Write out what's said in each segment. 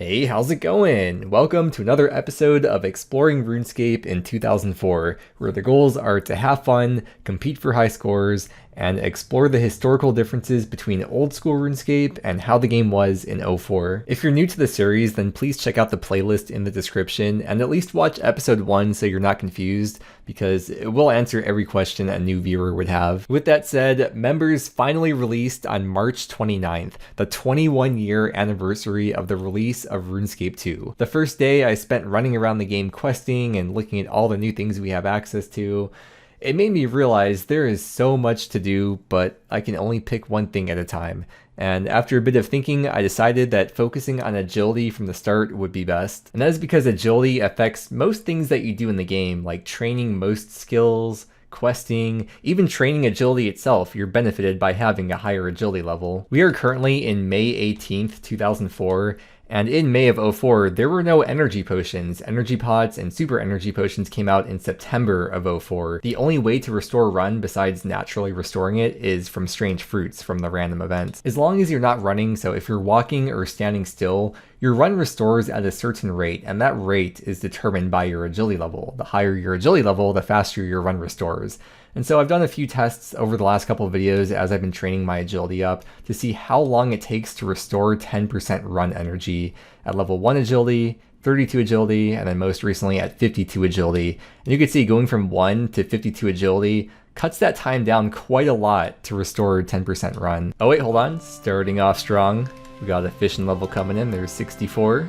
Hey, how's it going? Welcome to another episode of Exploring RuneScape in 2004, where the goals are to have fun, compete for high scores, and explore the historical differences between old school RuneScape and how the game was in '04. If you're new to the series, then please check out the playlist in the description and at least watch episode 1 so you're not confused, because it will answer every question a new viewer would have. With that said, Members finally released on March 29th, the 21-year anniversary of the release of RuneScape 2. The first day I spent running around the game questing and looking at all the new things we have access to. It made me realize there is so much to do, but I can only pick one thing at a time. And after a bit of thinking, I decided that focusing on agility from the start would be best. And that is because agility affects most things that you do in the game, like training most skills, questing, even training agility itself. You're benefited by having a higher agility level. We are currently in May 18th, 2004, and in May of '04, there were no energy potions. Energy pots and super energy potions came out in September of '04. The only way to restore run besides naturally restoring it is from strange fruits from the random events. As long as you're not running, so if you're walking or standing still, your run restores at a certain rate, and that rate is determined by your agility level. The higher your agility level, the faster your run restores. And so I've done a few tests over the last couple of videos as I've been training my agility up to see how long it takes to restore 10% run energy at level 1 agility, 32 agility, and then most recently at 52 agility. And you can see going from 1 to 52 agility cuts that time down quite a lot to restore 10% run. Oh wait, hold on. Starting off strong. We got a fishing level coming in. There's 64.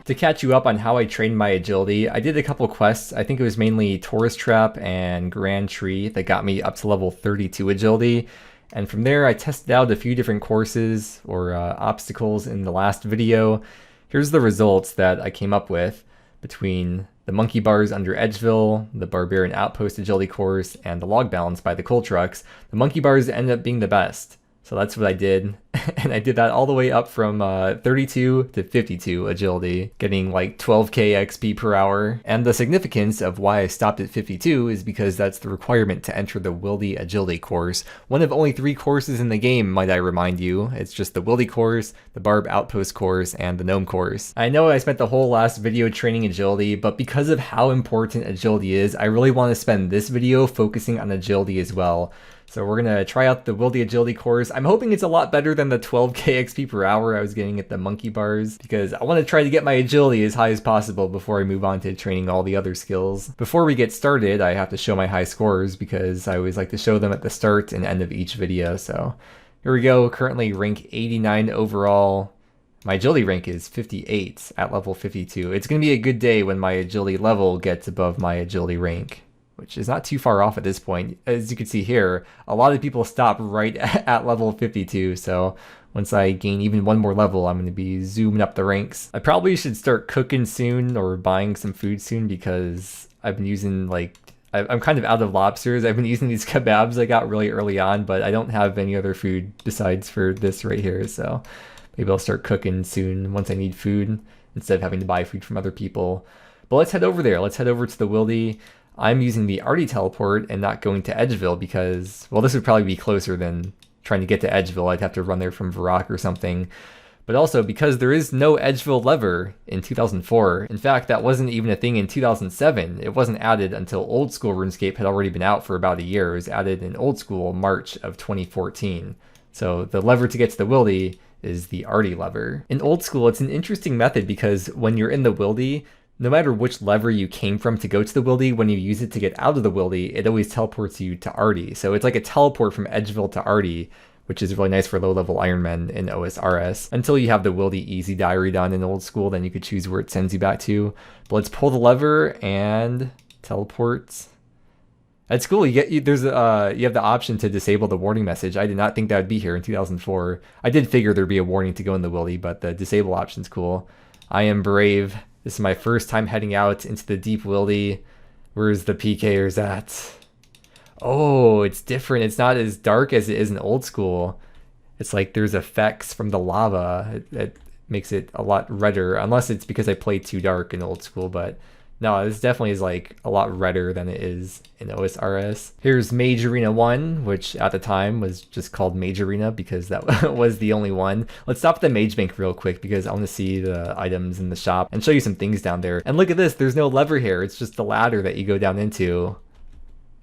To catch you up on how I trained my agility, I did a couple quests. I think it was mainly Tourist Trap and Grand Tree that got me up to level 32 agility. And from there, I tested out a few different courses or obstacles in the last video. Here's the results that I came up with between the Monkey Bars under Edgeville, the Barbarian Outpost agility course, and the Log Balance by the Coal Trucks. The Monkey Bars ended up being the best. So that's what I did, and I did that all the way up from 32 to 52 agility, getting like 12k XP per hour. And the significance of why I stopped at 52 is because that's the requirement to enter the Wildy agility course. One of only 3 courses in the game, might I remind you. It's just the Wildy course, the Barb Outpost course, and the Gnome course. I know I spent the whole last video training agility, but because of how important agility is, I really want to spend this video focusing on agility as well. So we're going to try out the Wildy Agility course. I'm hoping it's a lot better than the 12k XP per hour I was getting at the Monkey Bars, because I want to try to get my agility as high as possible before I move on to training all the other skills. Before we get started, I have to show my high scores because I always like to show them at the start and end of each video. So here we go, currently rank 89 overall. My agility rank is 58 at level 52. It's going to be a good day when my agility level gets above my agility rank, which is not too far off at this point. As you can see here, a lot of people stop right at level 52, so once I gain even one more level, I'm going to be zooming up the ranks. I probably should start cooking soon or buying some food soon, because I've been using I'm kind of out of lobsters. I've been using these kebabs I got really early on, but I don't have any other food besides for this right here, so maybe I'll start cooking soon once I need food instead of having to buy food from other people. But let's head over there. Let's head over to the Wildy. I'm using the Arty teleport and not going to Edgeville because, well, this would probably be closer than trying to get to Edgeville. I'd have to run there from Varrock or something. But also because there is no Edgeville lever in 2004. In fact, that wasn't even a thing in 2007. It wasn't added until Old School RuneScape had already been out for about a year. It was added in Old School March of 2014. So the lever to get to the Wildy is the Arty lever. In Old School, it's an interesting method because when you're in the Wildy, no matter which lever you came from to go to the Wildy, when you use it to get out of the Wildy, it always teleports you to Arty. So it's like a teleport from Edgeville to Arty, which is really nice for low-level Ironmen in osrs. Until you have the Wildy Easy Diary done in Old School, then you could choose where it sends you back to. But let's pull the lever and teleport. At school, you have the option to disable the warning message. I did not think that would be here in 2004. I did figure there'd be a warning to go in the Wildy, but the disable option's cool. I am brave. This is my first time heading out into the deep Wildy. Where's the PKers at? Oh, it's different. It's not as dark as it is in Old School. It's like there's effects from the lava. It makes it a lot redder, unless it's because I played too dark in Old School, but No, this definitely is like a lot redder than it is in OSRS. Here's Mage Arena 1, which at the time was just called Mage Arena because that was the only one. Let's stop at the Mage Bank real quick because I want to see the items in the shop and show you some things down there. And look at this, there's no lever here. It's just the ladder that you go down into.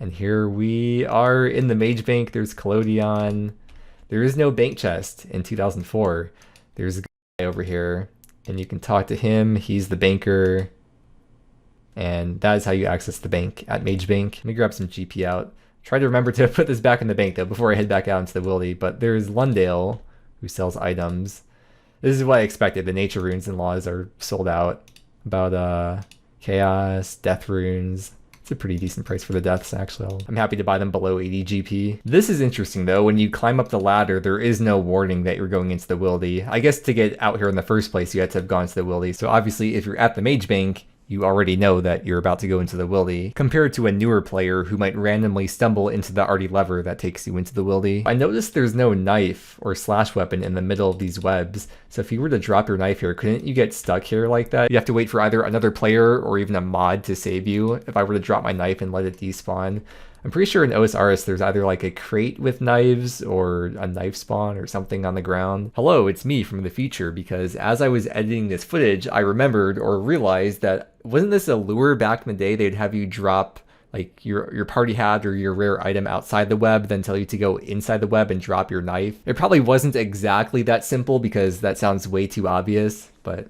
And here we are in the Mage Bank. There's Collodion. There is no bank chest in 2004. There's a guy over here and you can talk to him. He's the banker. And that is how you access the bank at Mage Bank. Let me grab some GP out. Try to remember to put this back in the bank though before I head back out into the wildy. But there's Lundale who sells items. This is what I expected. The nature runes and laws are sold out. About chaos, death runes. It's a pretty decent price for the deaths actually. I'm happy to buy them below 80 GP. This is interesting though. When you climb up the ladder, there is no warning that you're going into the wildy. I guess to get out here in the first place, you had to have gone to the wildy. So obviously if you're at the Mage Bank, you already know that you're about to go into the wildy, compared to a newer player who might randomly stumble into the arty lever that takes you into the wildy. I noticed there's no knife or slash weapon in the middle of these webs, so if you were to drop your knife here, couldn't you get stuck here like that? You have to wait for either another player or even a mod to save you if I were to drop my knife and let it despawn. I'm pretty sure in OSRS there's either like a crate with knives or a knife spawn or something on the ground. Hello, it's me from the future, because as I was editing this footage, I remembered or realized that wasn't this a lure back in the day? They'd have you drop like your party hat or your rare item outside the web, then tell you to go inside the web and drop your knife. It probably wasn't exactly that simple because that sounds way too obvious, but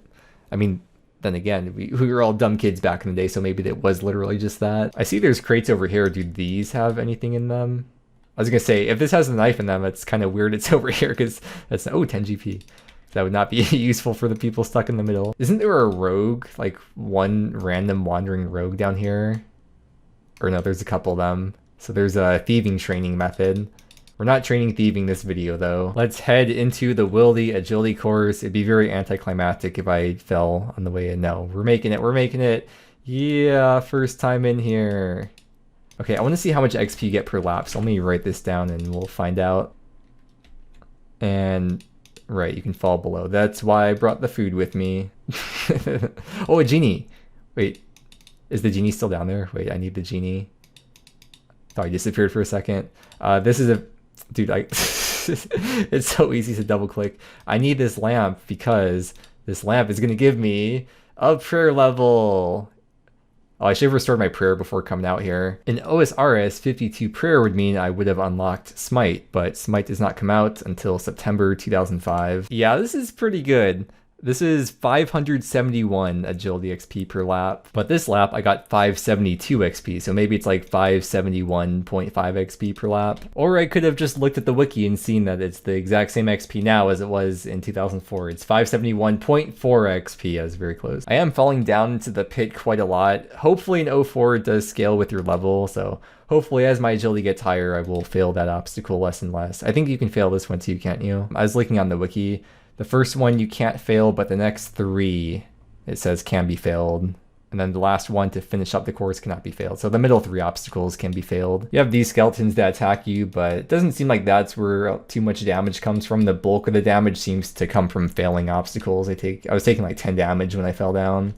I mean, then again, we were all dumb kids back in the day, so maybe it was literally just that. I see there's crates over here. Do these have anything in them? I was gonna say, if this has a knife in them, it's kind of weird it's over here, because that's, oh, 10 GP. That would not be useful for the people stuck in the middle. Isn't there a rogue, like one random wandering rogue down here? Or no, there's a couple of them. So there's a thieving training method. We're not training thieving this video though. Let's head into the wildy agility course. It'd be very anticlimactic if I fell on the way in. No, we're making it, we're making it. Yeah, first time in here. Okay, I want to see how much XP you get per lap, so let me write this down and we'll find out. And, right, you can fall below. That's why I brought the food with me. Oh, a genie. Wait, is the genie still down there? Wait, I need the genie. Thought he disappeared for a second. This is a... Dude, it's so easy to double click. I need this lamp because this lamp is going to give me a prayer level. Oh, I should have restored my prayer before coming out here. In OSRS, 52 prayer would mean I would have unlocked Smite, but Smite does not come out until September 2005. Yeah, this is pretty good. This is 571 agility XP per lap, but this lap I got 572 XP, so maybe it's like 571.5 XP per lap. Or I could have just looked at the wiki and seen that it's the exact same XP now as it was in 2004. It's 571.4 XP. I was very close. I am falling down into the pit quite a lot. Hopefully in 04 it does scale with your level, so hopefully as my agility gets higher I will fail that obstacle less and less. I think you can fail this one too, can't you? I was looking on the wiki. The first one you can't fail, but the next three, it says can be failed. And then the last one to finish up the course cannot be failed. So the middle three obstacles can be failed. You have these skeletons that attack you, but it doesn't seem like that's where too much damage comes from. The bulk of the damage seems to come from failing obstacles. I was taking like 10 damage when I fell down.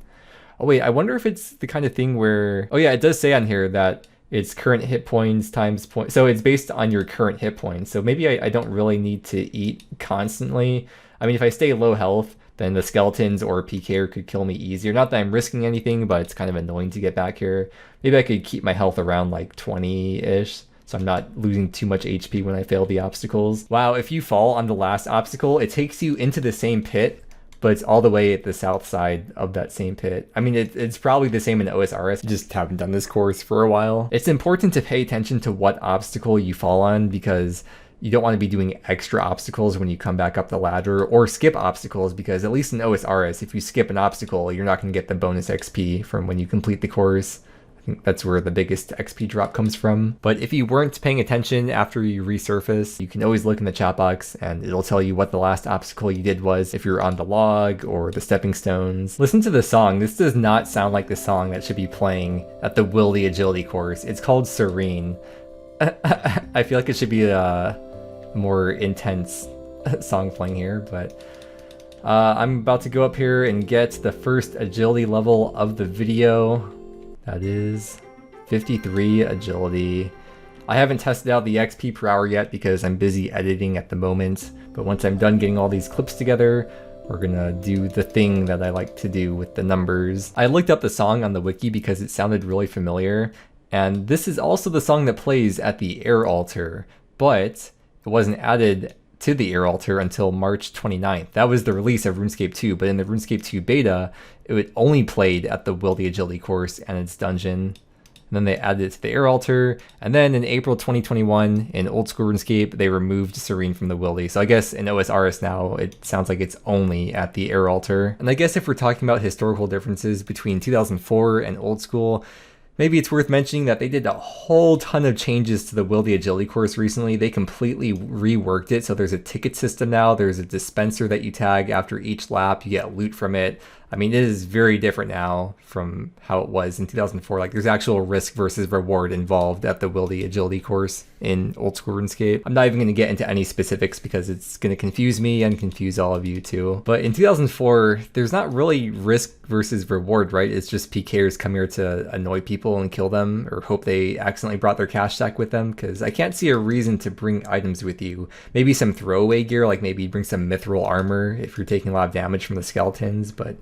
Oh wait, I wonder if it's the kind of thing where... Oh yeah, it does say on here that it's current hit points times point. So it's based on your current hit points. So maybe I don't really need to eat constantly. I mean, if I stay low health, then the skeletons or PKer could kill me easier. Not that I'm risking anything, but it's kind of annoying to get back here. Maybe I could keep my health around like 20-ish, so I'm not losing too much HP when I fail the obstacles. Wow, if you fall on the last obstacle, it takes you into the same pit, but it's all the way at the south side of that same pit. I mean, it's probably the same in OSRS, just haven't done this course for a while. It's important to pay attention to what obstacle you fall on, because you don't want to be doing extra obstacles when you come back up the ladder, or skip obstacles, because at least in OSRS, if you skip an obstacle, you're not going to get the bonus XP from when you complete the course. I think that's where the biggest XP drop comes from. But if you weren't paying attention after you resurface, you can always look in the chat box and it'll tell you what the last obstacle you did was, if you're on the log or the stepping stones. Listen to the song. This does not sound like the song that should be playing at the Wildy Agility course. It's called Serene. I feel like it should be a more intense song playing here, but I'm about to go up here and get the first agility level of the video. That is 53 agility. I haven't tested out the XP per hour yet because I'm busy editing at the moment, but once I'm done getting all these clips together, we're gonna do the thing that I like to do with the numbers. I looked up the song on the wiki because it sounded really familiar, and this is also the song that plays at the air altar, but it wasn't added to the air altar until March 29th. That was the release of RuneScape 2, but in the RuneScape 2 beta, it only played at the Will the Agility course and its dungeon. And then they added it to the air altar, and then in April 2021, in old school RuneScape, they removed Serene from the Wildy. So I guess in osrs now, it sounds like it's only at the air altar. And I guess if we're talking about historical differences between 2004 and old school, maybe it's worth mentioning that they did a whole ton of changes to the Will the Agility course recently. They completely reworked it, so there's a ticket system now, there's a dispenser that you tag after each lap, you get loot from it. I mean, it is very different now from how it was in 2004. Like, there's actual risk versus reward involved at the Will the Agility course in old school RuneScape. I'm not even going to get into any specifics because it's going to confuse me and confuse all of you too. But in 2004, there's not really risk versus reward, right? It's just PKers come here to annoy people and kill them or hope they accidentally brought their cash stack with them, because I can't see a reason to bring items with you. Maybe some throwaway gear, like maybe bring some mithril armor if you're taking a lot of damage from the skeletons, but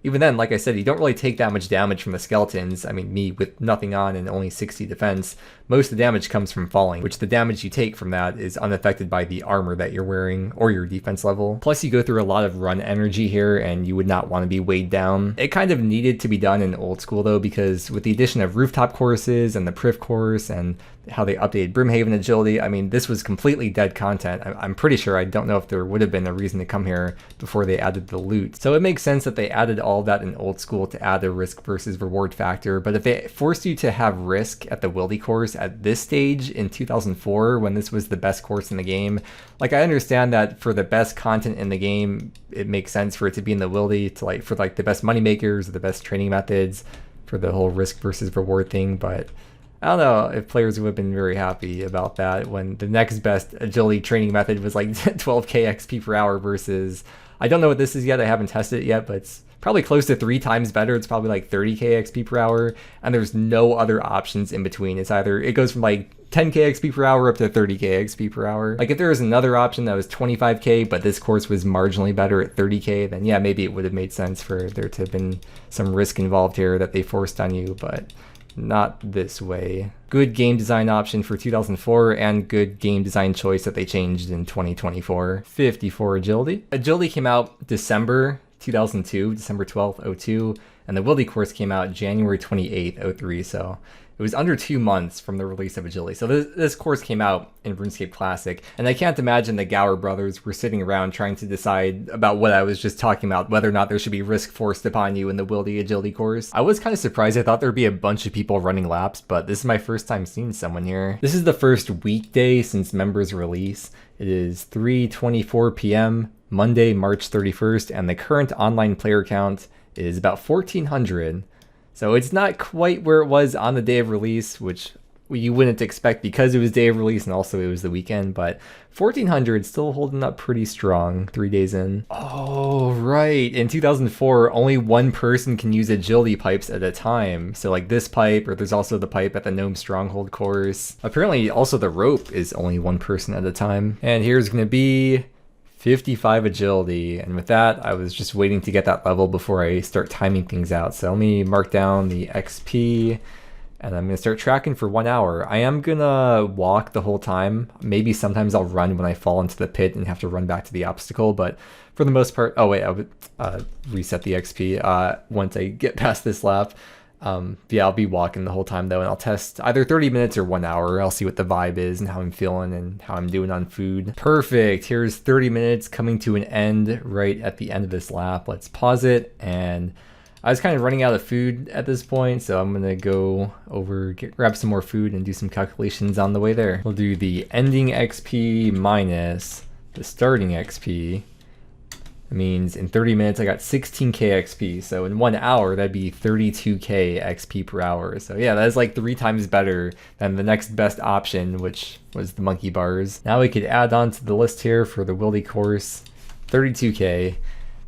even then, like I said, you don't really take that much damage from the skeletons. I mean, me with nothing on and only 60 defense, most of the damage comes from falling, which the damage you take from that is unaffected by the armor that you're wearing or your defense level. Plus, you go through a lot of run energy here, and you would not want to be weighed down. It kind of needed to be done in old school, though, because with the addition of rooftop courses and the Priv course and how they updated Brimhaven agility, I mean, this was completely dead content. I'm pretty sure, I don't know if there would have been a reason to come here before they added the loot. So it makes sense that they added all that in old school to add a risk versus reward factor. But if they forced you to have risk at the Wildy course at this stage in 2004, when this was the best course in the game, like, I understand that for the best content in the game, it makes sense for it to be in the Wildy, to like, for like the best money makers or the best training methods for the whole risk versus reward thing, but I don't know if players would have been very happy about that when the next best agility training method was like 12k XP per hour versus, I don't know what this is yet, I haven't tested it yet, but it's probably close to 3 times better. It's probably like 30k XP per hour, and there's no other options in between. It's either, it goes from like 10k XP per hour up to 30k XP per hour. Like, if there was another option that was 25k, but this course was marginally better at 30k, then yeah, maybe it would have made sense for there to have been some risk involved here that they forced on you, but not this way. Good game design option for 2004 and good game design choice that they changed in 2024. 54 agility. Agility came out December 2002, December 12th, 02, and the Wildy course came out January 28th, 03, so it was under 2 months from the release of agility. So this course came out in RuneScape Classic, and I can't imagine the Gower brothers were sitting around trying to decide about what I was just talking about, whether or not there should be risk forced upon you in the Wildy agility course. I was kind of surprised. I thought there'd be a bunch of people running laps, but this is my first time seeing someone here. This is the first weekday since members release. It is 3:24 p.m. Monday, March 31st, and the current online player count is about 1,400. So it's not quite where it was on the day of release, which you wouldn't expect because it was day of release and also it was the weekend, but 1,400 still holding up pretty strong 3 days in. Oh, right. In 2004, only one person can use agility pipes at a time. So like this pipe, or there's also the pipe at the Gnome Stronghold course. Apparently also the rope is only one person at a time. And here's going to be 55 agility, and with that, I was just waiting to get that level before I start timing things out. So let me mark down the XP, and I'm gonna start tracking for 1 hour. I am gonna walk the whole time. Maybe sometimes I'll run when I fall into the pit and have to run back to the obstacle, but for the most part, oh wait, I would reset the XP once I get past this lap. Yeah, I'll be walking the whole time though, and I'll test either 30 minutes or 1 hour. I'll see what the vibe is and how I'm feeling and how I'm doing on food. Perfect. Here's 30 minutes coming to an end right at the end of this lap. Let's pause it. And I was kind of running out of food at this point, so I'm gonna go over, grab some more food and do some calculations on the way there. We'll do the ending XP minus the starting XP. It means in 30 minutes I got 16k XP, so in 1 hour that'd be 32k XP per hour. So yeah, that is like 3 times better than the next best option, which was the monkey bars. Now we could add on to the list here for the Wildy course, 32k.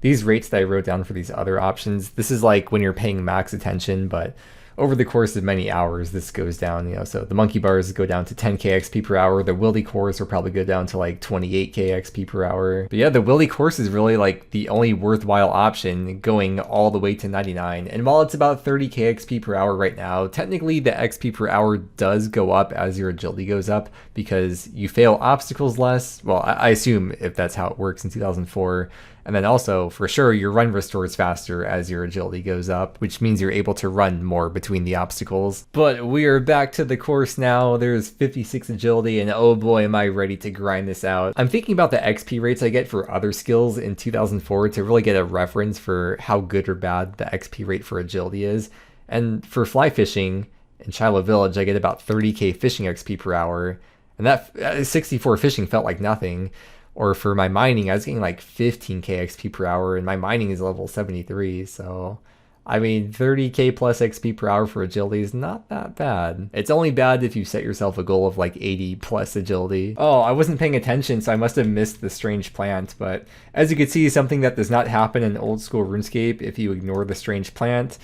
These rates that I wrote down for these other options, this is like when you're paying max attention, but over the course of many hours, this goes down, so the monkey bars go down to 10k XP per hour. The wildy cores will probably go down to like 28k XP per hour. But yeah, the wildy course is really like the only worthwhile option, going all the way to 99. And while it's about 30k XP per hour right now, technically the XP per hour does go up as your agility goes up because you fail obstacles less. Well, I assume if that's how it works in 2004. And then also, for sure, your run restores faster as your agility goes up, which means you're able to run more between the obstacles. But we are back to the course now. There's 56 agility, and oh boy, am I ready to grind this out. I'm thinking about the XP rates I get for other skills in 2004 to really get a reference for how good or bad the XP rate for agility is. And for fly fishing in Shiloh Village, I get about 30k fishing XP per hour, and that 64 fishing felt like nothing. Or for my mining, I was getting like 15k XP per hour, and my mining is level 73, so I mean 30k plus XP per hour for agility is not that bad. It's only bad if you set yourself a goal of like 80 plus agility. Oh, I wasn't paying attention, so I must have missed the strange plant, but as you can see, something that does not happen in old school RuneScape if you ignore the strange plant.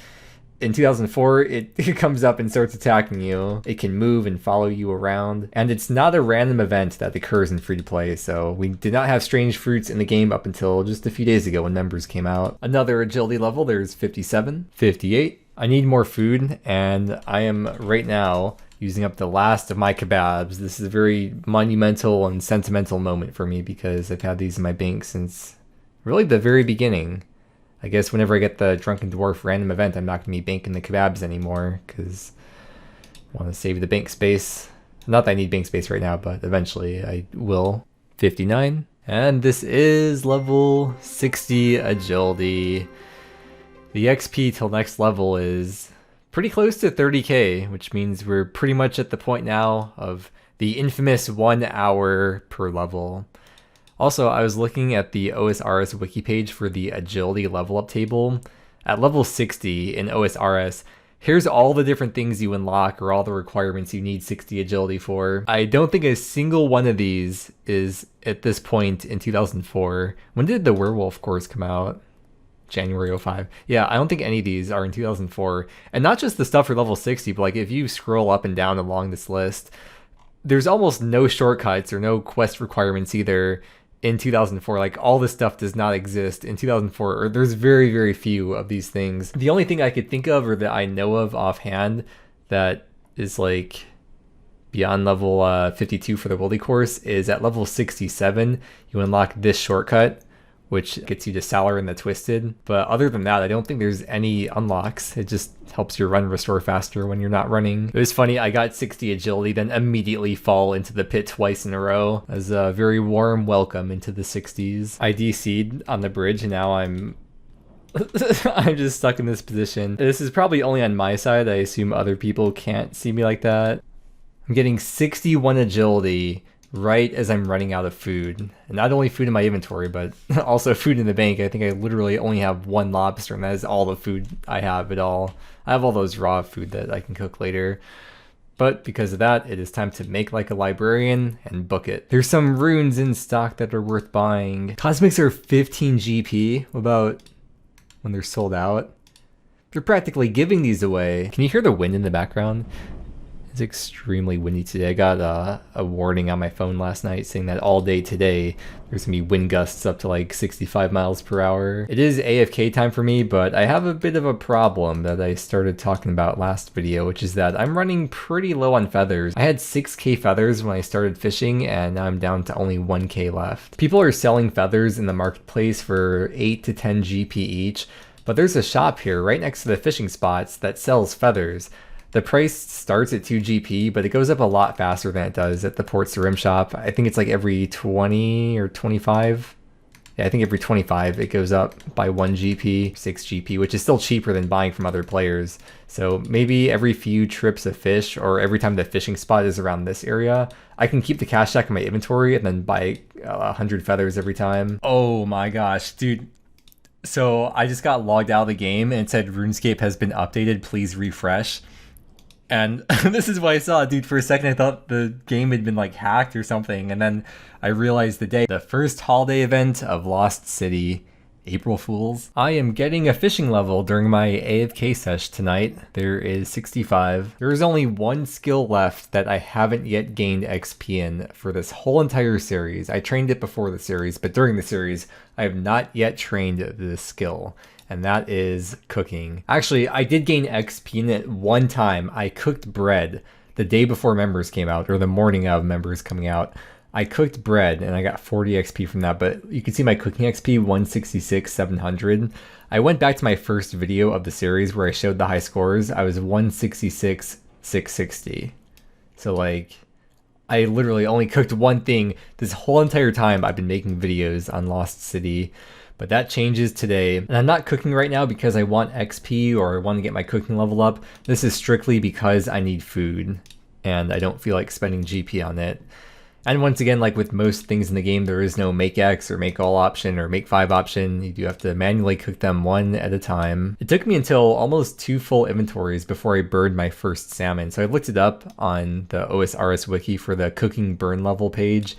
In 2004, it comes up and starts attacking you. It can move and follow you around. And it's not a random event that occurs in free-to-play, so we did not have strange fruits in the game up until just a few days ago when members came out. Another agility level, there's 57, 58. I need more food, and I am right now using up the last of my kebabs. This is a very monumental and sentimental moment for me because I've had these in my bank since really the very beginning. I guess whenever I get the Drunken Dwarf random event, I'm not going to be banking the kebabs anymore because I want to save the bank space. Not that I need bank space right now, but eventually I will. 59. And this is level 60 agility. The XP till next level is pretty close to 30k, which means we're pretty much at the point now of the infamous 1 hour per level. Also, I was looking at the OSRS wiki page for the agility level up table. At level 60 in OSRS, here's all the different things you unlock or all the requirements you need 60 agility for. I don't think a single one of these is at this point in 2004. When did the werewolf course come out? January 05. Yeah, I don't think any of these are in 2004. And not just the stuff for level 60, but like if you scroll up and down along this list, there's almost no shortcuts or no quest requirements either in 2004. Like all this stuff does not exist in 2004, or there's very, very few of these things. The only thing I could think of or that I know of offhand that is like beyond level 52 for the Wildy course is at level 67, you unlock this shortcut, which gets you to Salar and the Twisted. But other than that, I don't think there's any unlocks. It just helps your run restore faster when you're not running. It was funny, I got 60 agility, then immediately fall into the pit twice in a row as a very warm welcome into the 60s. I DC'd on the bridge and now I'm just stuck in this position. This is probably only on my side. I assume other people can't see me like that. I'm getting 61 agility right as I'm running out of food. And not only food in my inventory, but also food in the bank. I think I literally only have one lobster, and that is all the food I have at all. I have all those raw food that I can cook later. But because of that, it is time to make like a librarian and book it. There's some runes in stock that are worth buying. Cosmics are 15 GP. What about when they're sold out? They're practically giving these away. Can you hear the wind in the background? It's extremely windy today. I got a warning on my phone last night saying that all day today there's gonna be wind gusts up to like 65 miles per hour. It is AFK time for me, but I have a bit of a problem that I started talking about last video, which is that I'm running pretty low on feathers. I had 6k feathers when I started fishing, and now I'm down to only 1k left. People are selling feathers in the marketplace for 8 to 10 GP each, but there's a shop here right next to the fishing spots that sells feathers. The price starts at 2 GP, but it goes up a lot faster than it does at the Port Sarim shop. I think it's like every 20 or 25. Yeah, I think every 25 it goes up by 1 GP, 6 GP, which is still cheaper than buying from other players. So maybe every few trips of fish, or every time the fishing spot is around this area, I can keep the cash stack in my inventory and then buy 100 feathers every time. Oh my gosh, dude. So I just got logged out of the game and it said RuneScape has been updated, please refresh. And this is what I saw, dude. For a second, I thought the game had been like hacked or something. And then I realized the first holiday event of Lost City April Fools. I am getting a fishing level during my AFK sesh tonight. There is 65. There is only one skill left that I haven't yet gained XP in for this whole entire series. I trained it before the series, but during the series, I have not yet trained this skill. And that is cooking. Actually, I did gain XP in it one time. I cooked bread the day before members came out, or the morning of members coming out. I cooked bread and I got 40 XP from that, but you can see my cooking XP, 166, 700. I went back to my first video of the series where I showed the high scores. I was 166, 660. So like, I literally only cooked one thing this whole entire time I've been making videos on Lost City. But that changes today. And I'm not cooking right now because I want XP or I want to get my cooking level up. This is strictly because I need food and I don't feel like spending GP on it. And once again, like with most things in the game, there is no make X or make all option or make 5 option. You do have to manually cook them one at a time. It took me until almost 2 full inventories before I burned my first salmon. So I looked it up on the osrs wiki for the cooking burn level page.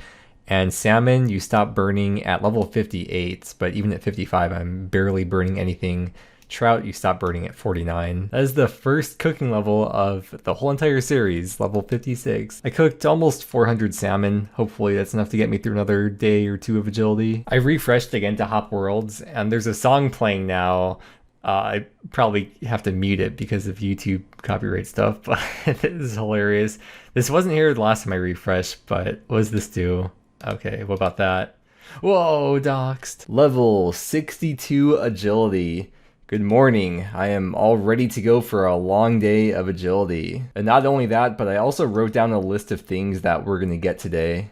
And salmon, you stop burning at level 58, but even at 55, I'm barely burning anything. Trout, you stop burning at 49. That is the first cooking level of the whole entire series, level 56. I cooked almost 400 salmon. Hopefully that's enough to get me through another day or 2 of agility. I refreshed again to Hop Worlds, and there's a song playing now. I probably have to mute it because of YouTube copyright stuff, but this is hilarious. This wasn't here the last time I refreshed, but what does this do? Okay, what about that? Whoa, doxed. Level 62 agility. Good morning. I am all ready to go for a long day of agility. And not only that, but I also wrote down a list of things that we're going to get today.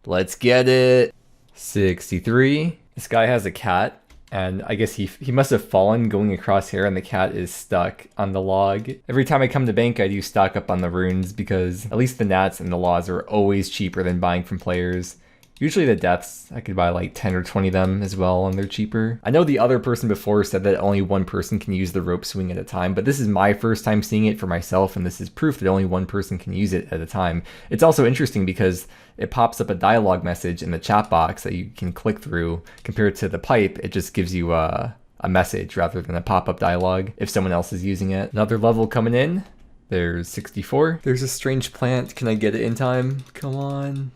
Let's get it. 63. This guy has a cat. And I guess he must have fallen going across here and the cat is stuck on the log. Every time I come to bank, I do stock up on the runes because at least the nats and the laws are always cheaper than buying from players. Usually the deaths, I could buy like 10 or 20 of them as well and they're cheaper. I know the other person before said that only one person can use the rope swing at a time, but this is my first time seeing it for myself and this is proof that only one person can use it at a time. It's also interesting because it pops up a dialogue message in the chat box that you can click through. Compared to the pipe, it just gives you a message rather than a pop-up dialogue if someone else is using it. Another level coming in. There's 64. There's a strange plant. Can I get it in time? Come on.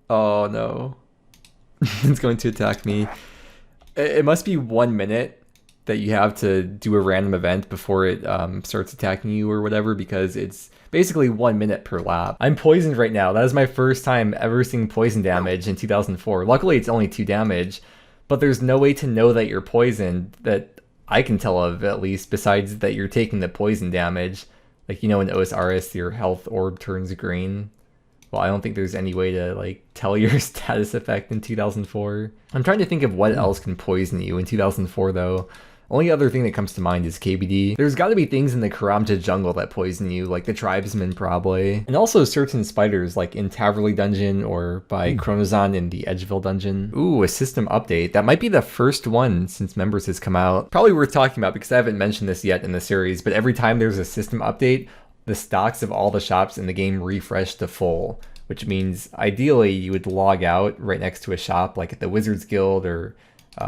Oh no. It's going to attack me. It must be 1 minute that you have to do a random event before it starts attacking you or whatever, because it's basically 1 minute per lap. I'm poisoned right now. That is my first time ever seeing poison damage in 2004. Luckily it's only 2 damage, but there's no way to know that you're poisoned that I can tell of, at least, besides that you're taking the poison damage. Like, you know, in osrs your health orb turns green. Well, I don't think there's any way to like tell your status effect in 2004. I'm trying to think of what else can poison you in 2004 though. Only other thing that comes to mind is KBD. There's got to be things in the Karamja jungle that poison you, like the tribesmen probably. And also certain spiders like in Taverley dungeon or by Chronozon in the Edgeville dungeon. Ooh, a system update. That might be the first one since Members has come out. Probably worth talking about because I haven't mentioned this yet in the series, but every time there's a system update, the stocks of all the shops in the game refresh to full, which means ideally you would log out right next to a shop like at the Wizards Guild or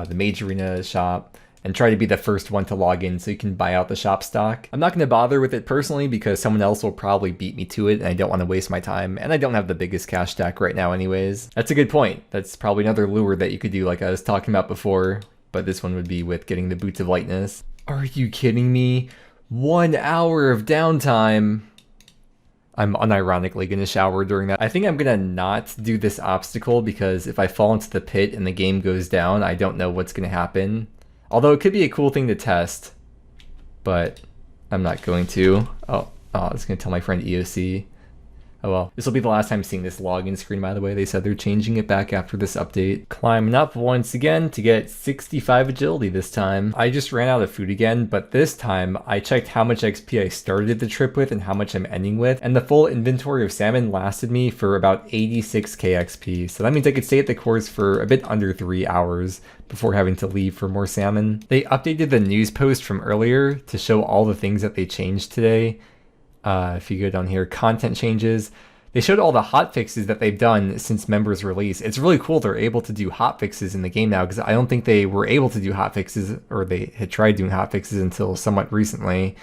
the Mage Arena shop and try to be the first one to log in so you can buy out the shop stock. I'm not going to bother with it personally because someone else will probably beat me to it and I don't want to waste my time, and I don't have the biggest cash stack right now anyways. That's a good point. That's probably another lure that you could do like I was talking about before, but this one would be with getting the Boots of Lightness. Are you kidding me? 1 hour of downtime. I'm unironically going to shower during that. I think I'm going to not do this obstacle because if I fall into the pit and the game goes down, I don't know what's going to happen. Although it could be a cool thing to test, but I'm not going to. Oh, I was going to tell my friend EOC. Oh well, this will be the last time seeing this login screen, by the way. They said they're changing it back after this update. Climbing up once again to get 65 agility this time. I just ran out of food again, but this time I checked how much XP I started the trip with and how much I'm ending with, and the full inventory of salmon lasted me for about 86k XP. So that means I could stay at the course for a bit under 3 hours before having to leave for more salmon. They updated the news post from earlier to show all the things that they changed today. If you go down here, content changes. They showed all the hotfixes that they've done since members release. It's really cool they're able to do hotfixes in the game now, because I don't think they were able to do hotfixes, or they had tried doing hotfixes until somewhat recently.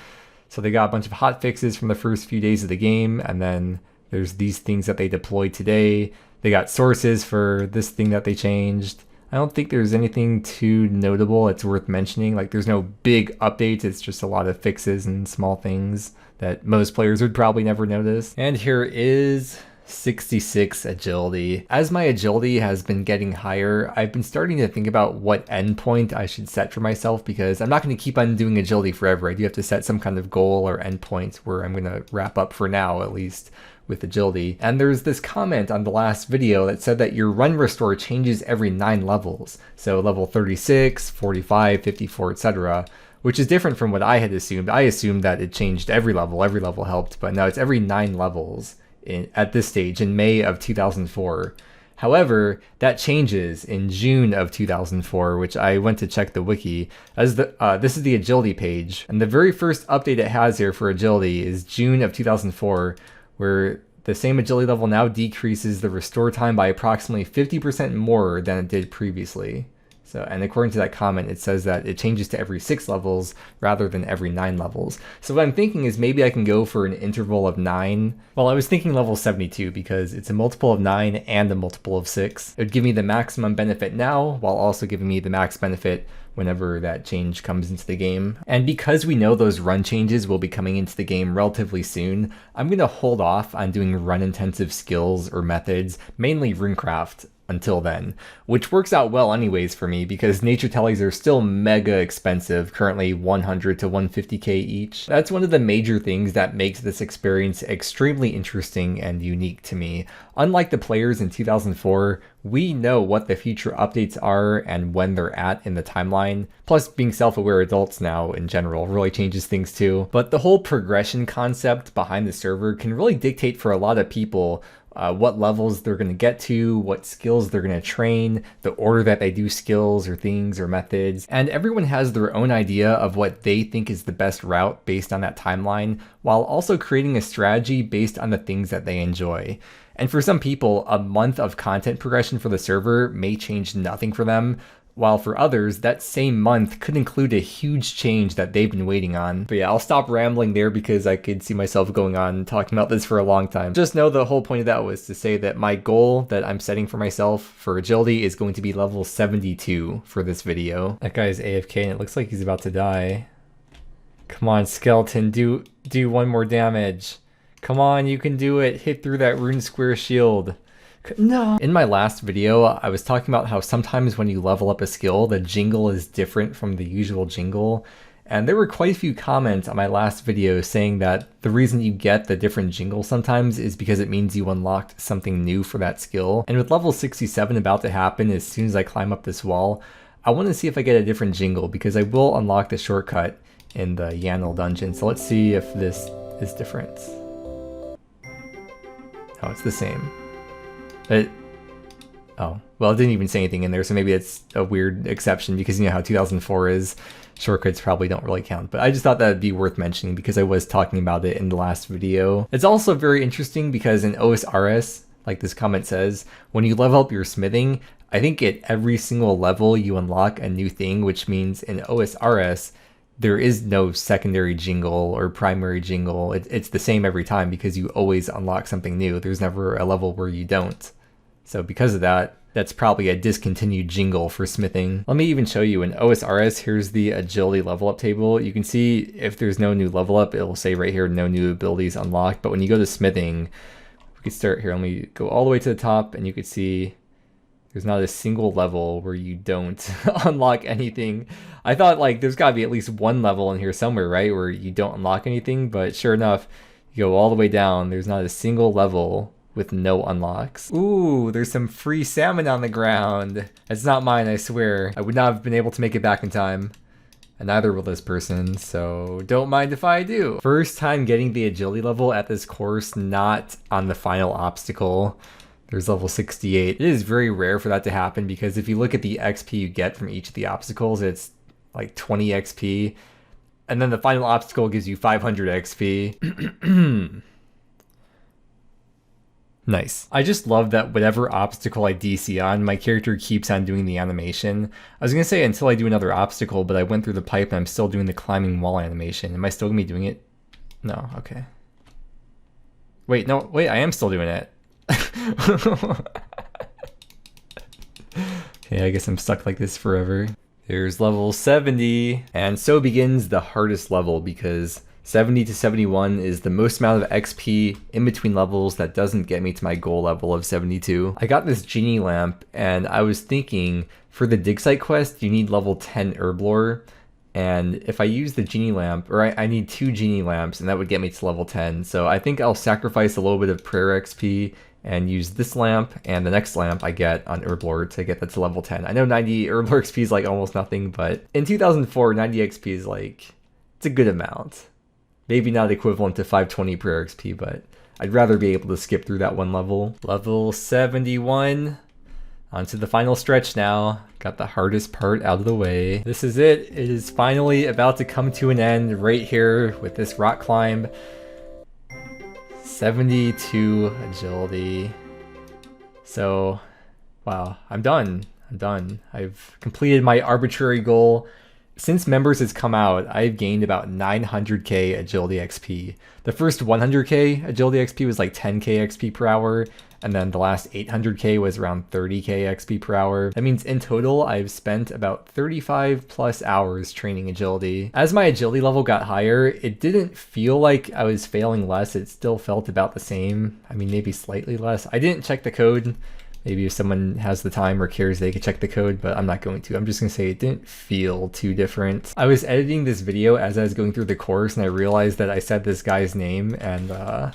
So they got a bunch of hotfixes from the first few days of the game, and then there's these things that they deployed today. They got sources for this thing that they changed. I don't think there's anything too notable it's worth mentioning. Like, there's no big updates. It's just a lot of fixes and small things that most players would probably never notice. And here is 66 agility. As my agility has been getting higher, I've been starting to think about what endpoint I should set for myself, because I'm not going to keep on doing agility forever. I do have to set some kind of goal or endpoint where I'm going to wrap up, for now at least, with agility. And there's this comment on the last video that said that your run restore changes every 9 levels. So level 36, 45, 54, etc. Which is different from what I had assumed. I assumed that it changed every level helped, but no, it's every 9 levels at this stage in May of 2004. However, that changes in June of 2004, which I went to check the wiki. This is the agility page, and the very first update it has here for agility is June of 2004, where the same agility level now decreases the restore time by approximately 50% more than it did previously. So, and according to that comment, it says that it changes to every 6 levels rather than every 9 levels. So what I'm thinking is maybe I can go for an interval of 9. Well, I was thinking level 72 because it's a multiple of 9 and a multiple of 6. It would give me the maximum benefit now, while also giving me the max benefit whenever that change comes into the game. And because we know those run changes will be coming into the game relatively soon, I'm going to hold off on doing run-intensive skills or methods, mainly runecraft, until then, which works out well anyways for me, because nature tellies are still mega expensive, currently 100 to 150k each. That's one of the major things that makes this experience extremely interesting and unique to me. Unlike the players in 2004, we know what the future updates are and when they're at in the timeline. Plus, being self-aware adults now in general really changes things too. But the whole progression concept behind the server can really dictate for a lot of people what levels they're going to get to, what skills they're going to train, the order that they do skills or things or methods. And everyone has their own idea of what they think is the best route based on that timeline, while also creating a strategy based on the things that they enjoy. And for some people, a month of content progression for the server may change nothing for them, while for others, that same month could include a huge change that they've been waiting on. But yeah, I'll stop rambling there because I could see myself going on talking about this for a long time. Just know the whole point of that was to say that my goal that I'm setting for myself for agility is going to be level 72 for this video. That guy's AFK and it looks like he's about to die. Come on, skeleton, do 1 more damage. Come on, you can do it. Hit through that rune square shield. No. In my last video, I was talking about how sometimes when you level up a skill, the jingle is different from the usual jingle. And there were quite a few comments on my last video saying that the reason you get the different jingle sometimes is because it means you unlocked something new for that skill. And with level 67 about to happen as soon as I climb up this wall, I want to see if I get a different jingle, because I will unlock the shortcut in the Yanel dungeon. So let's see if this is different. Oh, it's the same. Oh, well, it didn't even say anything in there, so maybe it's a weird exception, because you know how 2004 is. Shortcuts probably don't really count, but I just thought that would be worth mentioning because I was talking about it in the last video. It's also very interesting because in osrs, like this comment says, when you level up your smithing, I think at every single level you unlock a new thing, which means in osrs, there is no secondary jingle or primary jingle. It's the same every time because you always unlock something new. There's never a level where you don't. So because of that, that's probably a discontinued jingle for smithing. Let me even show you in osrs, here's the agility level up table. You can see if there's no new level up, it'll say right here, no new abilities unlocked. But when you go to smithing, we could start here. Let me go all the way to the top and you could see there's not a single level where you don't unlock anything. I thought like there's gotta be at least one level in here somewhere, right, where you don't unlock anything, but sure enough, you go all the way down, there's not a single level with no unlocks. Ooh, there's some free salmon on the ground. It's not mine, I swear. I would not have been able to make it back in time. And neither will this person, so don't mind if I do. First time getting the agility level at this course, not on the final obstacle. There's level 68. It is very rare for that to happen because if you look at the XP you get from each of the obstacles, it's like 20 XP. And then the final obstacle gives you 500 XP. Nice. I just love that whatever obstacle I DC on, my character keeps on doing the animation. I was gonna say until I do another obstacle, but I went through the pipe and I'm still doing the climbing wall animation. Am I still gonna be doing it? No, okay. Wait, no, wait, I am still doing it. Okay, I guess I'm stuck like this forever. Here's level 70, and so begins the hardest level because 70 to 71 is the most amount of XP in between levels that doesn't get me to my goal level of 72. I got this genie lamp, and I was thinking for the dig site quest, you need level 10 herb lore. And if I use the genie lamp, or I need 2 genie lamps, and that would get me to level 10. So I think I'll sacrifice a little bit of prayer XP and use this lamp and the next lamp I get on Herblord to get that to level 10. I know 90 Herblord XP is like almost nothing, but in 2004, 90 XP is like, it's a good amount. Maybe not equivalent to 520 prayer XP, but I'd rather be able to skip through that one level. Level 71. Onto the final stretch now. Got the hardest part out of the way. This is it. It is finally about to come to an end right here with this rock climb. 72 agility. So, wow, I'm done. I've completed my arbitrary goal. Since Members has come out, I've gained about 900k agility XP. The first 100k agility XP was like 10k XP per hour, and then the last 800k was around 30k XP per hour. That means in total, I've spent about 35 plus hours training agility. As my agility level got higher, it didn't feel like I was failing less. It still felt about the same. I mean, maybe slightly less. I didn't check the code. Maybe if someone has the time or cares, they could check the code, but I'm not going to. I'm just gonna say it didn't feel too different. I was editing this video as I was going through the course, and I realized that I said this guy's name, and I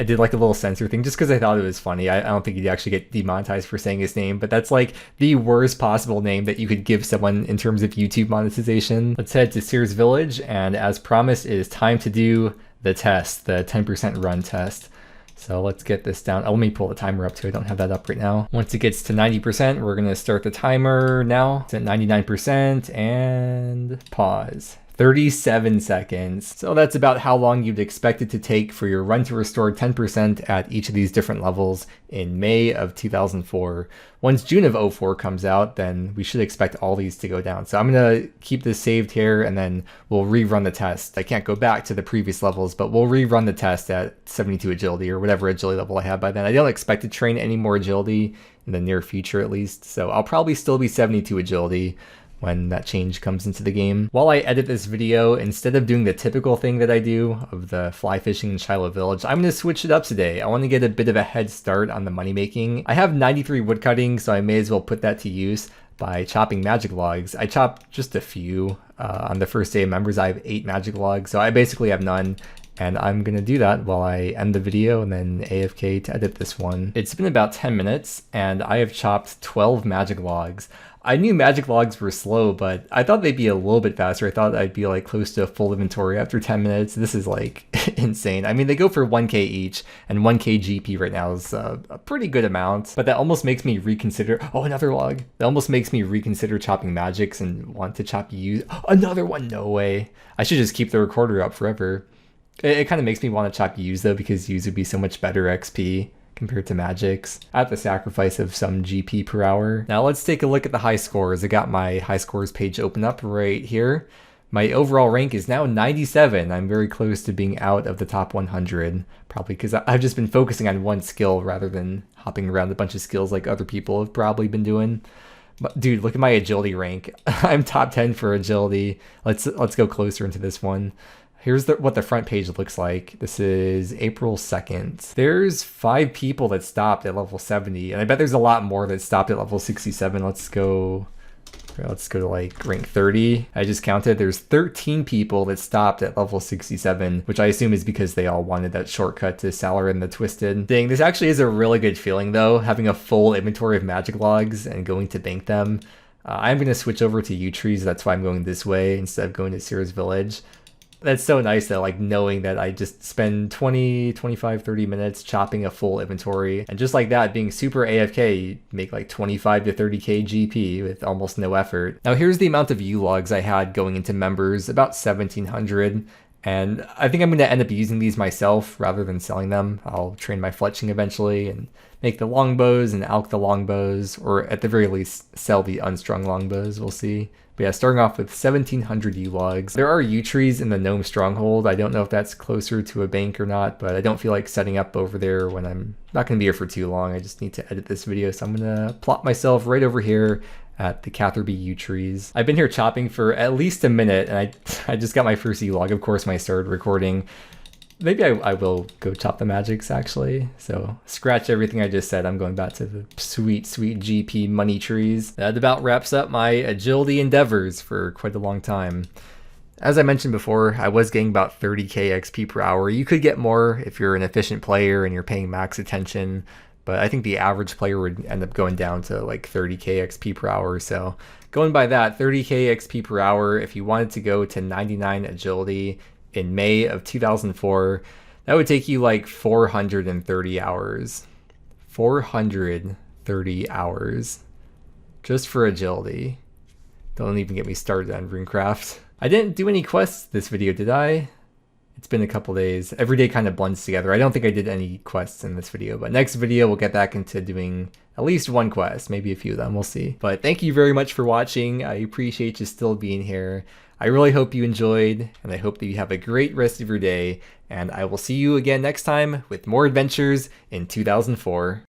did like a little censor thing just because I thought it was funny. I don't think he'd actually get demonetized for saying his name, but that's like the worst possible name that you could give someone in terms of YouTube monetization. Let's head to Sears Village, and as promised, it is time to do the test, the 10% run test. So let's get this down. Oh, let me pull the timer up too. I don't have that up right now. Once it gets to 90%, we're gonna start the timer now. It's at 99% and pause. 37 seconds. So that's about how long you'd expect it to take for your run to restore 10% at each of these different levels in May of 2004. Once June of 04 comes out, then we should expect all these to go down. So I'm gonna keep this saved here and then we'll rerun the test. I can't go back to the previous levels, but we'll rerun the test at 72 agility or whatever agility level I have by then. I don't expect to train any more agility in the near future at least. So I'll probably still be 72 agility when that change comes into the game. While I edit this video, instead of doing the typical thing that I do of the fly fishing in Shiloh Village, I'm gonna switch it up today. I want to get a bit of a head start on the money making. I have 93 woodcutting, so I may as well put that to use by chopping magic logs. I chopped just a few. On the first day of Members, I have 8 magic logs, so I basically have none. And I'm gonna do that while I end the video and then AFK to edit this one. It's been about 10 minutes and I have chopped 12 magic logs. I knew magic logs were slow, but I thought they'd be a little bit faster. I thought I'd be like close to a full inventory after 10 minutes. This is like insane. I mean, they go for 1k each, and 1k GP right now is a pretty good amount, but that almost makes me reconsider. Oh, another log. That almost makes me reconsider chopping magics and want to chop use. Another one, no way. I should just keep the recorder up forever. It kind of makes me want to chop use though, because use would be so much better XP compared to magics at the sacrifice of some GP per hour. Now let's take a look at the high scores. I got my high scores page open up right here. My overall rank is now 97. I'm very close to being out of the top 100, probably because I've just been focusing on one skill rather than hopping around a bunch of skills like other people have probably been doing. But dude, look at my agility rank. I'm top 10 for agility. Let's go closer into this one. Here's what the front page looks like. This is April 2nd. There's 5 people that stopped at level 70, and I bet there's a lot more that stopped at level 67. Let's go to like rank 30. I just counted. There's 13 people that stopped at level 67, which I assume is because they all wanted that shortcut to Salar and the Twisted. Dang, this actually is a really good feeling though, having a full inventory of magic logs and going to bank them. I'm going to switch over to yew trees. That's why I'm going this way instead of going to Sears Village. That's so nice though, like knowing that I just spend 20, 25, 30 minutes chopping a full inventory. And just like that, being super AFK, you make like 25 to 30k GP with almost no effort. Now here's the amount of yew logs I had going into Members, about 1700. And I think I'm going to end up using these myself rather than selling them. I'll train my fletching eventually and make the longbows and alch the longbows, or at the very least sell the unstrung longbows, we'll see. But yeah, starting off with 1700 yew logs. There are yew trees in the gnome stronghold. I don't know if that's closer to a bank or not, but I don't feel like setting up over there when I'm not going to be here for too long. I just need to edit this video, so I'm going to plot myself right over here at the Catherby yew trees. I've been here chopping for at least a minute, and I just got my first yew log, of course, when I started recording. Maybe I will go chop the magics, actually. So scratch everything I just said. I'm going back to the sweet, sweet GP money trees. That about wraps up my agility endeavors for quite a long time. As I mentioned before, I was getting about 30k XP per hour. You could get more if you're an efficient player and you're paying max attention, but I think the average player would end up going down to like 30k XP per hour. So going by that, 30k XP per hour, if you wanted to go to 99 agility in May of 2004, that would take you like 430 hours. 430 hours just for agility. Don't even get me started on runecraft. I didn't do any quests this video, did I? It's been a couple days. Every day kind of blends together. I don't think I did any quests in this video, but next video we'll get back into doing at least one quest, maybe a few of them, we'll see. But thank you very much for watching. I appreciate you still being here. I really hope you enjoyed, and I hope that you have a great rest of your day, and I will see you again next time with more adventures in 2004.